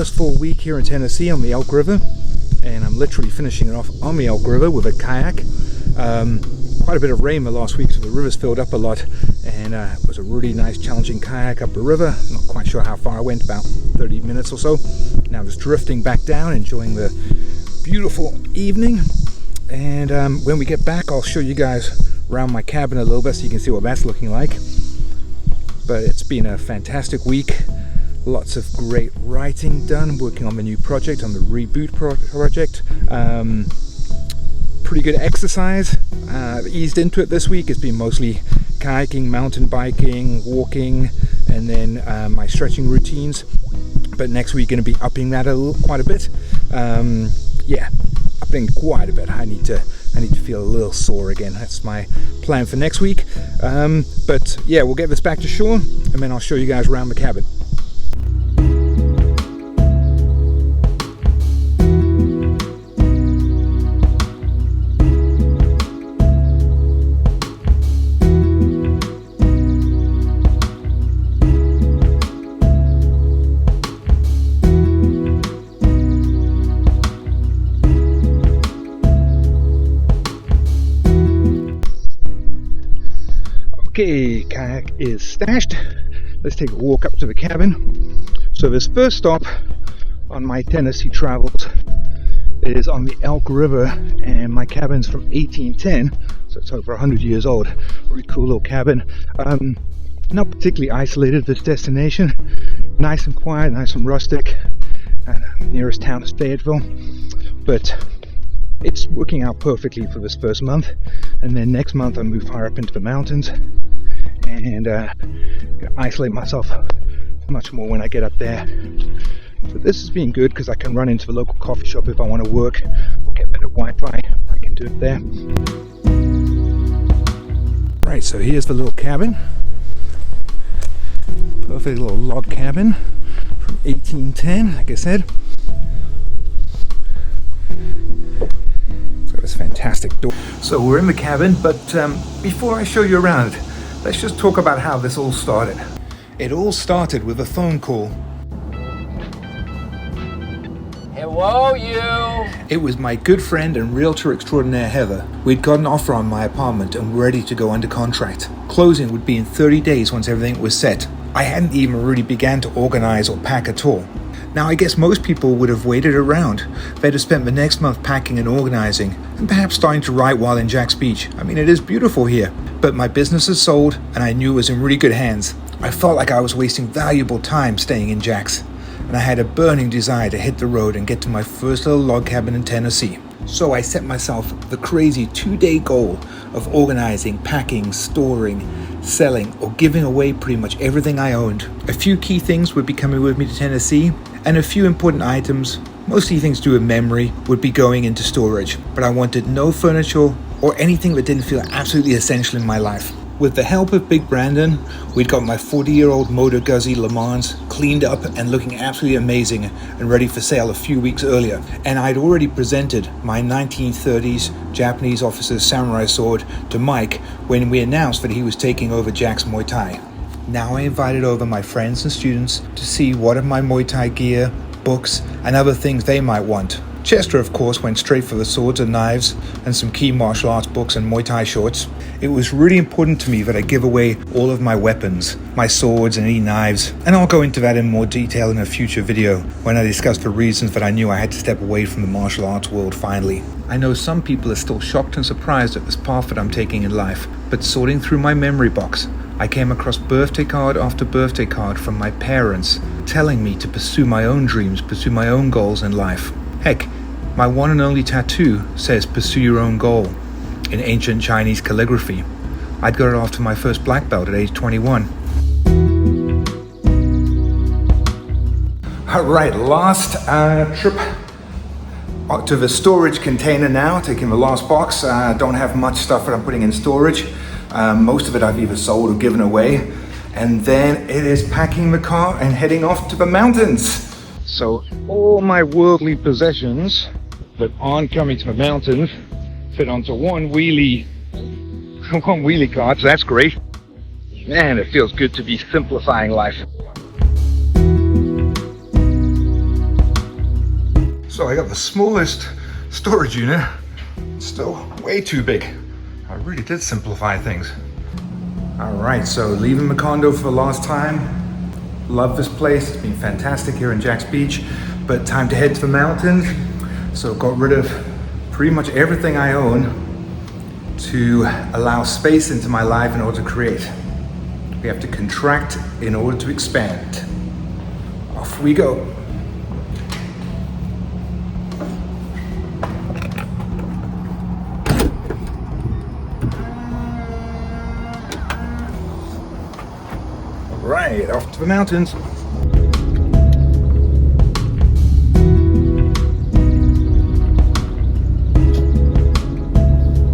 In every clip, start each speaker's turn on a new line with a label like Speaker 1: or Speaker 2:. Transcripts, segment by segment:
Speaker 1: first full week here in Tennessee on the Elk River, and I'm literally finishing it off on the Elk River with a kayak. Quite a bit of rain the last week, so the river's filled up a lot, and it was a really nice challenging kayak up the river. Not quite sure how far I went, about 30 minutes or so. Now just drifting back down, enjoying the beautiful evening. And when we get back, I'll show you guys around my cabin a little bit so you can see what that's looking like. But it's been a fantastic week. Lots of great writing done, working on the new project, on the REBOOT project. Pretty good exercise. Eased into it this week. It's been mostly kayaking, mountain biking, walking, and then my stretching routines. But next week going to be upping that quite a bit. Yeah, upping quite a bit. I need to feel a little sore again. That's my plan for next week. But yeah, we'll get this back to shore, and then I'll show you guys around the cabin. Okay, kayak is stashed. Let's take a walk up to the cabin. So this first stop on my Tennessee travels is on the Elk River, and my cabin's from 1810, so it's over 100 years old. Really cool little cabin. Not particularly isolated, this destination. Nice and quiet, nice and rustic. Nearest town is Fayetteville, but it's working out perfectly for this first month. And then next month I move higher up into the mountains and isolate myself much more when I get up there. So this has been good because I can run into the local coffee shop if I want to work or get better Wi-Fi. I can do it there. Right, so here's the little cabin. Perfect little log cabin from 1810, like I said. It's got this fantastic door. So we're in the cabin, but before I show you around, let's just talk about how this all started. It all started with a phone call.
Speaker 2: Hello, you!
Speaker 1: It was my good friend and realtor extraordinaire Heather. We'd got an offer on my apartment and were ready to go under contract. Closing would be in 30 days once everything was set. I hadn't even really began to organize or pack at all. Now, I guess most people would have waited around. They'd have spent the next month packing and organizing, and perhaps starting to write while in Jack's Beach. I mean, it is beautiful here. But my business is sold, and I knew it was in really good hands. I felt like I was wasting valuable time staying in Jack's, and I had a burning desire to hit the road and get to my first little log cabin in Tennessee. So I set myself the crazy 2-day goal of organizing, packing, storing, selling, or giving away pretty much everything I owned. A few key things would be coming with me to Tennessee, and a few important items, mostly things to do with memory, would be going into storage. But I wanted no furniture or anything that didn't feel absolutely essential in my life. With the help of Big Brandon, we'd got my 40-year-old Motor Guzzi Le Mans cleaned up and looking absolutely amazing and ready for sale a few weeks earlier. And I'd already presented my 1930s Japanese officer's samurai sword to Mike when we announced that he was taking over Jack's Muay Thai. Now I invited over my friends and students to see what of my Muay Thai gear, books, and other things they might want. Chester, of course, went straight for the swords and knives and some key martial arts books and Muay Thai shorts. It was really important to me that I give away all of my weapons, my swords and any knives, and I'll go into that in more detail in a future video when I discuss the reasons that I knew I had to step away from the martial arts world finally. I know some people are still shocked and surprised at this path that I'm taking in life, but sorting through my memory box, I came across birthday card after birthday card from my parents telling me to pursue my own dreams, pursue my own goals in life. Heck, my one and only tattoo says pursue your own goal in ancient Chinese calligraphy. I'd got it after my first black belt at age 21. Alright, last trip to the storage container now, taking the last box. Don't have much stuff that I'm putting in storage. Most of it I've either sold or given away. And then it is packing the car and heading off to the mountains. So all my worldly possessions that aren't coming to the mountains fit onto one wheelie cart, so that's great. Man, it feels good to be simplifying life. So I got the smallest storage unit, still way too big. I really did simplify things. All right, so leaving the condo for the last time. Love this place, it's been fantastic here in Jack's Beach, but time to head to the mountains. So got rid of pretty much everything I own to allow space into my life in order to create. We have to contract in order to expand. Off we go. Right, off to the mountains.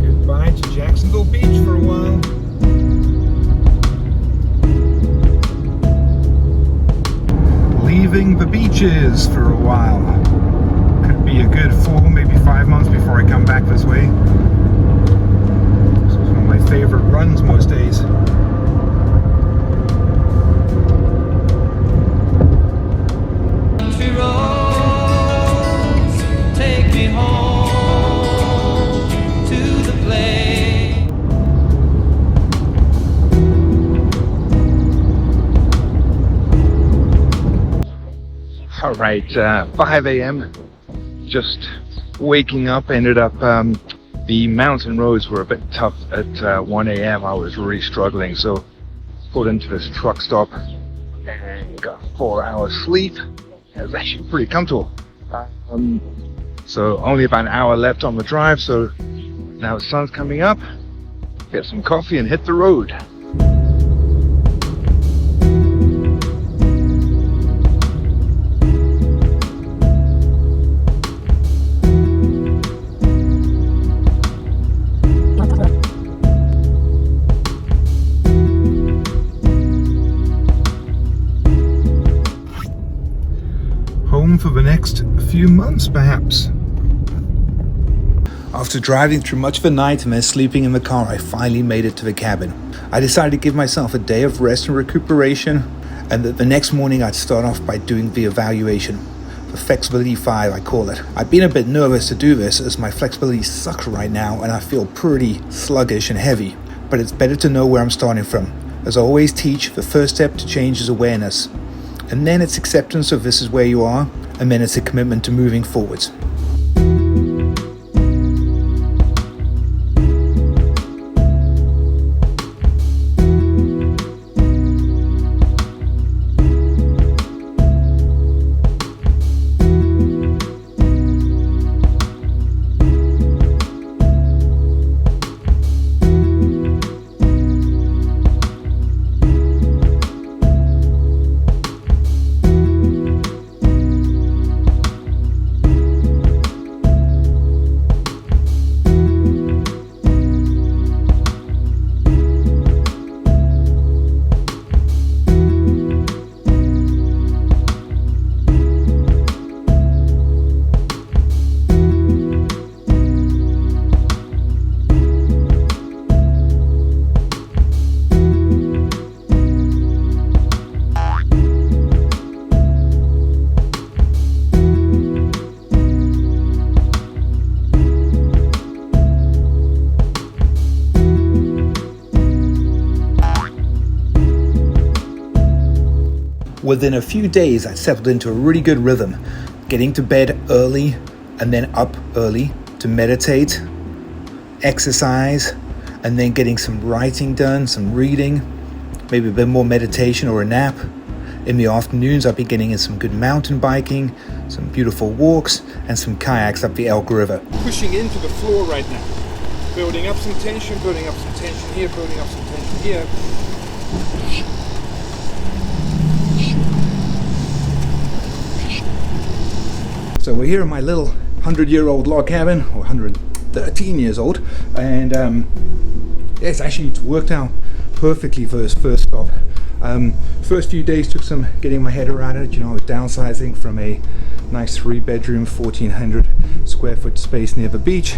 Speaker 1: Goodbye to Jacksonville Beach for a while. Leaving the beaches for a while. Could be a good 4, maybe 5 months before I come back this way. This is one of my favorite runs most days.
Speaker 3: Take me home to the place.
Speaker 1: All right, 5 a.m. Just waking up. Ended up, the mountain roads were a bit tough at 1 a.m. I was really struggling, so pulled into this truck stop and got 4 hours sleep. It was actually pretty comfortable. So only about an hour left on the drive, so now the sun's coming up. Get some coffee and hit the road. Home for the next few months, perhaps. After driving through much of the night and then sleeping in the car, I finally made it to the cabin. I decided to give myself a day of rest and recuperation, and that the next morning I'd start off by doing the evaluation. The Flexibility 5, I call it. I've been a bit nervous to do this as my flexibility sucks right now and I feel pretty sluggish and heavy. But it's better to know where I'm starting from. As I always teach, the first step to change is awareness. And then it's acceptance of this is where you are, and then it's a commitment to moving forwards. Within a few days, I settled into a really good rhythm, getting to bed early and then up early to meditate, exercise, and then getting some writing done, some reading, maybe a bit more meditation or a nap. In the afternoons, I'll be getting in some good mountain biking, some beautiful walks, and some kayaks up the Elk River. Pushing into the floor right now. Building up some tension, building up some tension here, building up some tension here. So we're here in my little 100-year-old log cabin, or 113 years old, and it's worked out perfectly for this first stop. First few days took some getting my head around it. I was downsizing from a nice 3-bedroom, 1,400 square foot space near the beach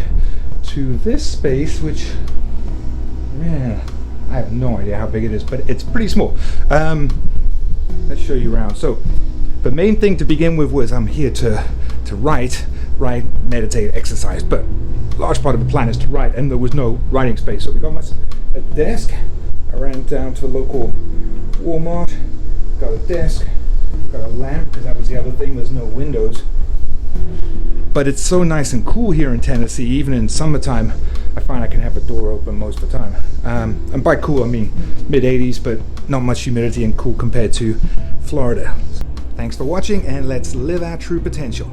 Speaker 1: to this space, which, man, I have no idea how big it is, but it's pretty small. Let's show you around. So the main thing to begin with was I'm here to to write, meditate, exercise, but a large part of the plan is to write, and there was no writing space. So we got a desk. I ran down to the local Walmart, got a desk, got a lamp, because that was the other thing, there's no windows. But it's so nice and cool here in Tennessee, even in summertime. I find I can have a door open most of the time. And by cool, I mean mid-80s, but not much humidity and cool compared to Florida. Thanks for watching, and let's live our true potential.